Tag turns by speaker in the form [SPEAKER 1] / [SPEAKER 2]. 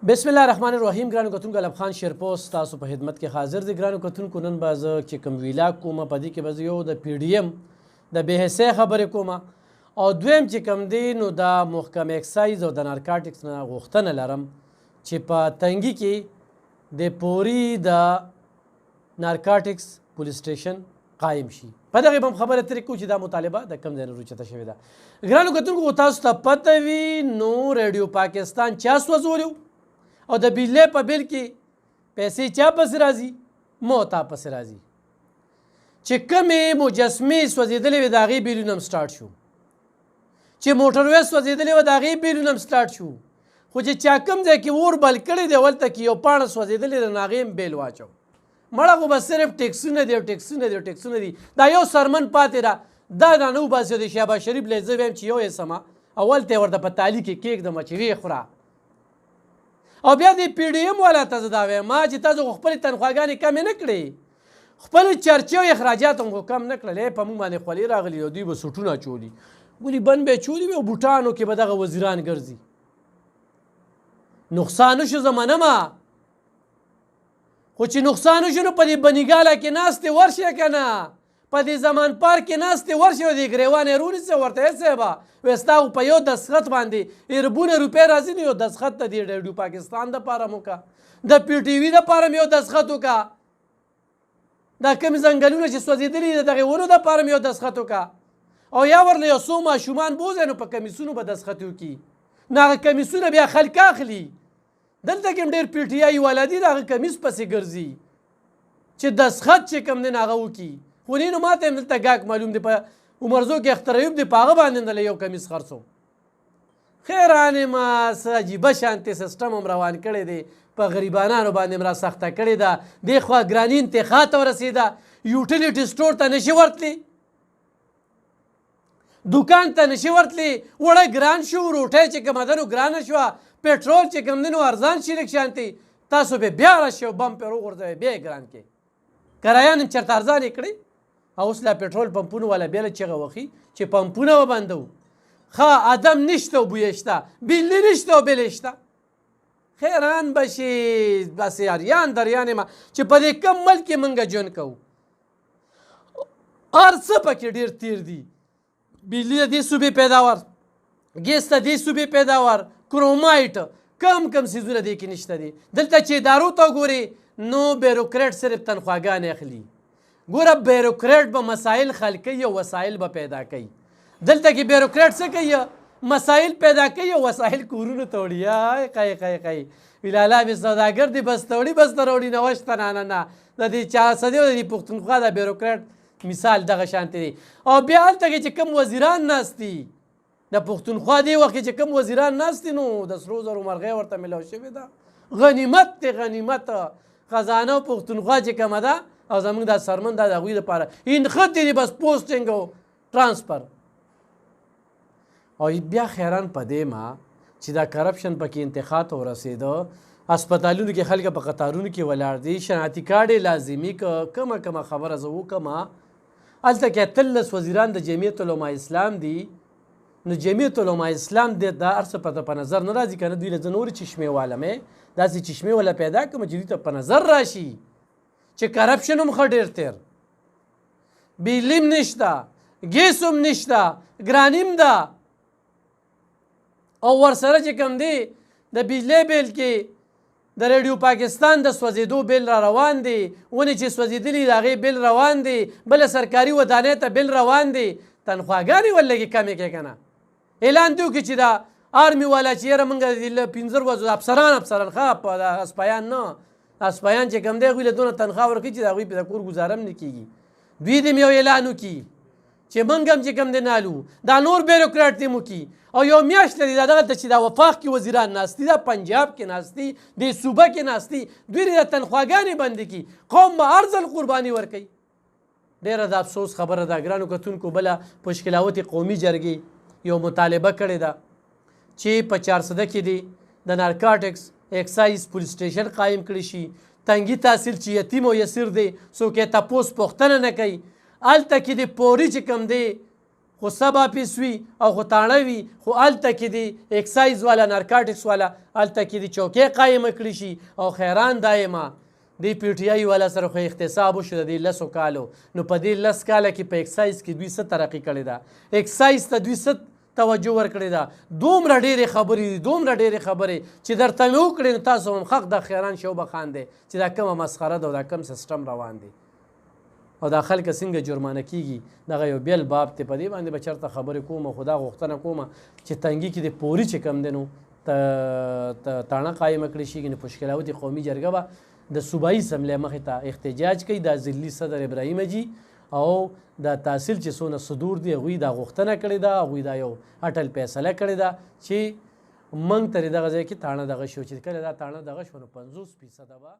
[SPEAKER 1] بسم الله الرحمن الرحیم. ګرانو کتونکو الب خان شیرپوست تاسو په خدمت کې حاضر دی. ګرانو کتونکو نن به زه چې کوم ویلاګ کوم په دې کې به زه یو د پی ډي ایم د بې حسۍ خبرې کوم او دویم چې کوم دی نو د محکمه اکسایز او د نارکاټکس نه غوښتنه لرم چې په تنګي کې د پوري د نارکاټکس پولیس سټیشن قایم شي. په دغه به هم خبره ترې کوو چې دا مطالبه د کوم ځای نه راوچته شوې ده. ګرانو کتونکو تاسو ته پته وي نو ریډیو پاکستان چا سوځولی او د بجلی په بل کې پیسې چا پسې راځي؟ مو تا پسې راځي. چې کومې مجسمې سوځېدلې وې د هغې بیلونه هم سټارټ شو، چې موټروې سوځېدلې وه د هغې بیلونه هم سټارټ شو، خو چې چا کوم ځای کې اور بل کړی دی هلته کې یو پاڼه سوځېدلې ده نو هغې هم بیل واچو. مړه خو به صرف ټیکسونه دي او ټیکسونه دي او ټیکسونه دي. دا یو سرمن پاتې ده، دا رانه وباسي د شهباز شریف له زه ویم چې یو یې سمه اول ته یې ورته په تالي کې کېږدمه چې ویې خوره. او بیا د پی ډي ایم والا ته زه دا وایم ما چې تاسو خو خپلې تنخواګانې کمې نه کړې، خپل چرچې او اخراجات هم خو کم نه کړل. په موږ باندې خولې راغلي او دوی به سوټونه اچولي، ګولي بند به یې چولي وي او بوټانو کې به دغه وزیران ګرځي. نقصان وشو زه منمه، خو چې نقصان وشو نو په دې بنیګاله کې ناستې ورشئ که نه، په دې زمان پارک کې ناستې ورشئ او دې ګریوان یې رونیسئ ورته یې صاحبه وایي ستا خو په یو دستخط باندې اربونه روپۍ راځي نو یو دستخط ته دې ریډیو پاکستان دپاره م وکړه، د پی ټي وي دپاره م یو دستخط وکړه، دا کومې ځنګلونه چې سوځېدلي دي د دغې ونو دپاره م یو دستخط وکړه، او یا ورله یو څو ماشومان بوځئ نو په کمیسونو به دستخط وکړي. نو هغه کمیسونه بیا خلک اخلي. دلته کې هم ډېر پی ټي آی والا دي د هغه کمیس پسې ګرځي چې دستخط چې کوم دی نو هغه وکړي. خو نه نو ماته هم دلته ګاک معلوم دی په عمرزو کې اختر ایوب دی په هغه باندې دله یو کمیس خرڅو. خیر انما څه عجیبه شانتې سیسټم هم روان کړی دی، په غریبانانو باندې هم راسخته کړې ده. دې خوا ګراني انتخا ته ورسېده، یوټیلیټي سټور ته نشي ورتلی، دوکان ته نشي ورتلی، وړه ګران شو، روټۍ چې کومه ده نو ګرانه شوه، پټرول چې کوم دی نو ارزان شي لږ شانتې، تاسو به بیا راشئ او بم پرې وغورځوئ بیا یې ګران کړئ. کرایان هم چېرته ارزان یې کړئ او اوس لا پټرول پمپونو والا بیا له چغه وخي چې پمپونه وبندوو. ښه ادم نشته او بویه شته، بجلي نشته او بلې شته. خیران به شي داسې اریان دریانې ما چې په دې کم ملک کې موږ ژوند کوو. هر څه پکې ډېر تیر دي. بجلي د دې صوبې پیداوار، ګیس د دې صوبې پیداوار، کرومایټ، کم کم څیزونه دې کې نشته دي. دلته چې ادارو ته وګورې نو بیروکریټ صرف تنخواګانې اخلي. ګوره بیروکریټ به مسایل حل کوي او وسایل به پیدا کوي. دلته کې بیروکریټ څه کوي؟ مسایل پیدا کوي او وسایل کورونو ته وړي. قی قی قی ویلالا مې سوداګر دی بس ته وړي بس ته راوړي نوشته نه نه نه د دې چا څه دی د دې پښتونخوا د بیروکریټ مثال دغه شانتې دی. او بیا هلته کې چې کوم وزیران ناست دي د پښتونخوا دې وخت کې چې کوم وزیران ناست دي نو د سرو زرو مرغۍ ورته میلاو شوې ده. غنیمت دی غنیمت، خزانه پښتونخوا چې کومه ده او زموږ دا سرمن دا د هغوی لپاره انخطې دي بس پوسټینګ او ټرانسفر. او بیا خیران په دې ما چې دا کرپشن پکې انتخاب ته ورسېده، هسپتالونو کې خلک په قطارونو کې ولاړ دي، شناختی کارډ یې لازمي که کومه خبره زه وکړمه. هلته کې 13 وزیران د جمعیت علما اسلام دي، نو جمعیت علما اسلام د دا هر څه په نظر نه راځي که نه دوی له زه نورې چشمې والا مې داسې چشمې والا پیدا کړم چې دوی ته په نظر راشي چې کرپشن هم ښه ډېر تیر، بجلي هم نشته، ګیس هم نشته، ګراني هم ده. او ورسره چې کوم دی د بجلی بیل کې د ریډیو پاکستان د سوځېدو بیل را روان دی، ونې چې سوځېدلي د هغې بیل روان دی، بله سرکاري ودانۍ ته بیل روان دی. تنخواګانې ولګې کمې کړې که نه. اعلان دې وکړي چې دا آرمي والا چې یاره موږ د 15 ورځو افسران ښه په اسپایان نه اسپایان چې کوم دی هغوی له دونه تنخوا ورکړي چې د هغوی په کور ګزاره هم نه کېږي. دوی دې هم یو اعلان وکړي چې موږ هم چې کوم دی نالو دا نور بیروکراټ دې هم وکړي. او یو میاشت لري دا دغلته چې دا وفاق کې وزیران ناست دي، دا پنجاب کې ناست دي، دې صوبه کې ناست دي، دوی د تنخواګانې بندې کړي، قوم به هر ځل قرباني ورکوي. ډېره د افسوس خبره ده ګرانو کتونکو. بله په شکلاوت قومي جرګې یو مطالبه کړې ده چې په 400 کې دی د نارکاټکس اکسایز پولیس سټیشن قایم کړی شي. تنګي تحصیل چې یتیم او یسیر دی څوک یې تپوس پوښتنه نه کوي. هلته کې د پوري چې کوم دی خو سب آفیس وي او خو تاڼه وي خو هلته کې د اکسایز والا نارکاټکس والا هلته کې د چوکۍ قایمه کړي شي او خیران دایمه د پی ټی آی والا سره خو اختصاب وشو د دې 10 کالو نو په دې 10 کاله کې په اکسایز کې دوی څه ترقي کړې ده اکسایز ته دوی څه توجه ورکړې ده دومره ډېرې خبرې چې درته مې وکړې نو تاسو هم حق د خیران شو به خاندئ چې دا کومه مسخره ده او دا کوم سیسټم روان دی او دا خلک څنګه جرمانه کیږي دغه یو بیل باب دی په دې باندې به چېرته خبرې کوم خو دا غوښتنه کومه چې تنګي کې د پوري چې کم دی نو تاڼه قایمه کړې شي نو پشکلاوت قومي جرګه به د صوبایي اسمبلی مخې ته احتجاج کوي دا ضلعي صدر ابراهیم حاجي او د تحصیل چې څونه صدور دي هغوی دا غوښتنه کړې ده هغوی دا یو اټل فیصله کړې ده چې موږ ترې دغه ځای کې تاڼه دغه شو چې کله دا تاڼه دغه شو نو 50% به